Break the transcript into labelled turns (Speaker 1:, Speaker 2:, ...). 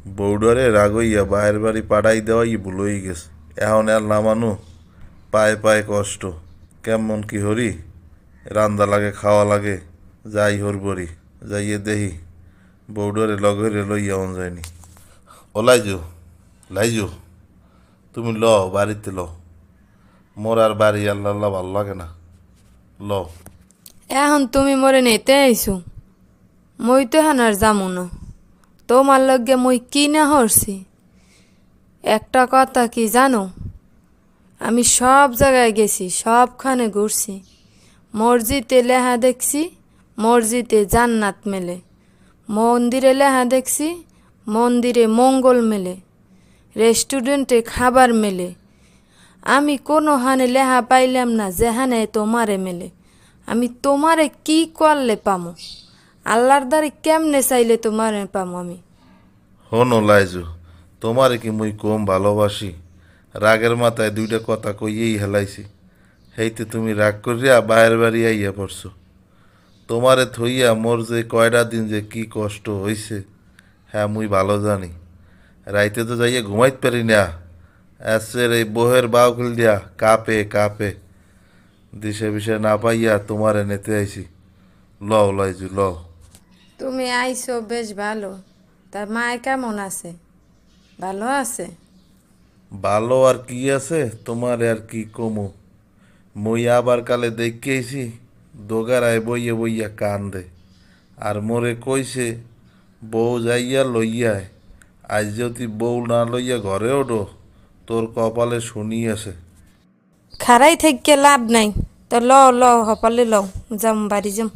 Speaker 1: বৌডারে রাগইয়া বায়ের বাড়ি পাঠাই দেওয়াই ভুল হয়ে গেছে। এখন আর নামানো, পায়ে পায়ে কষ্ট। কেমন কি হরি, রান্দা লাগে খাওয়া লাগে। যাই হরবরি, যাইয়ে দেহি বৌডারে লগরে লইয়া অন যায়নি। ও লাইজু, লাইজু, তুমি ল বাড়িতে ল। মোর আর বাড়ি আল্লাহ আল্লাহ ভাল লাগে না, ল।
Speaker 2: এখন তুমি মোরে নিতে আইছো, মই তো এখন আর যামু না। তোমার লগে মই কি না হরছি। একটা কথা কি জানো, আমি সব জায়গায় গেছি, সবখানে ঘুরছি। মসজিদে লেহা দেখছি, মসজিদে জান্নাত মেলে। মন্দিরে লেহা দেখছি, মন্দিরে মঙ্গল মেলে। রেস্টুরেন্টে খাবার মেলে। আমি কোনো হানে লেহা পাইলাম না যেহানে তোমারে মেলে। আমি তোমারে কি করলে পামো, আল্লাহর দ্বারে কেমনে চাইলে তোমারে পামো আমি।
Speaker 1: হনো লাইজু, তোমারে কি মুই কম ভালোবাসি? রাগের মাথায় দুইটা কথা কইয়েই হেলাইছি, হেইতে তুমি রাগ করিয়া বায়ের বাড়ি আইয়া পড়ছো। তোমারে থইয়া মোর যে কয়টা দিন যে কি কষ্ট হইছে, হ্যাঁ মুই ভালো জানি। রাইতে তো যাইয়া ঘুমাইতে পারি না, এসের এই বহের বাউখিল দিয়া কাপে কাপে। দিশে বিষে না পাইয়া তোমারে নেতে আইছি। লও লাইজু লও।
Speaker 2: তুমি আইছো বেশ ভালো, তার মায় কেমন আছে? ভালো আছে?
Speaker 1: ভালো আর কি আছে, তোমার আর কি কমু। মই আবার কালে দেখেছি দোগারায় বইয়ে বইয়া কান্দে। আর মোরে কইছে বউ যাইয়া লইয়ায়। আজ যদি বউ না লইয়া ঘরে ওঠো, তোর কপালে শুনি আছে।
Speaker 2: খারাই থেকে লাভ নাই, তো ল ল হপালে লও, যাম বাড়ি যাম।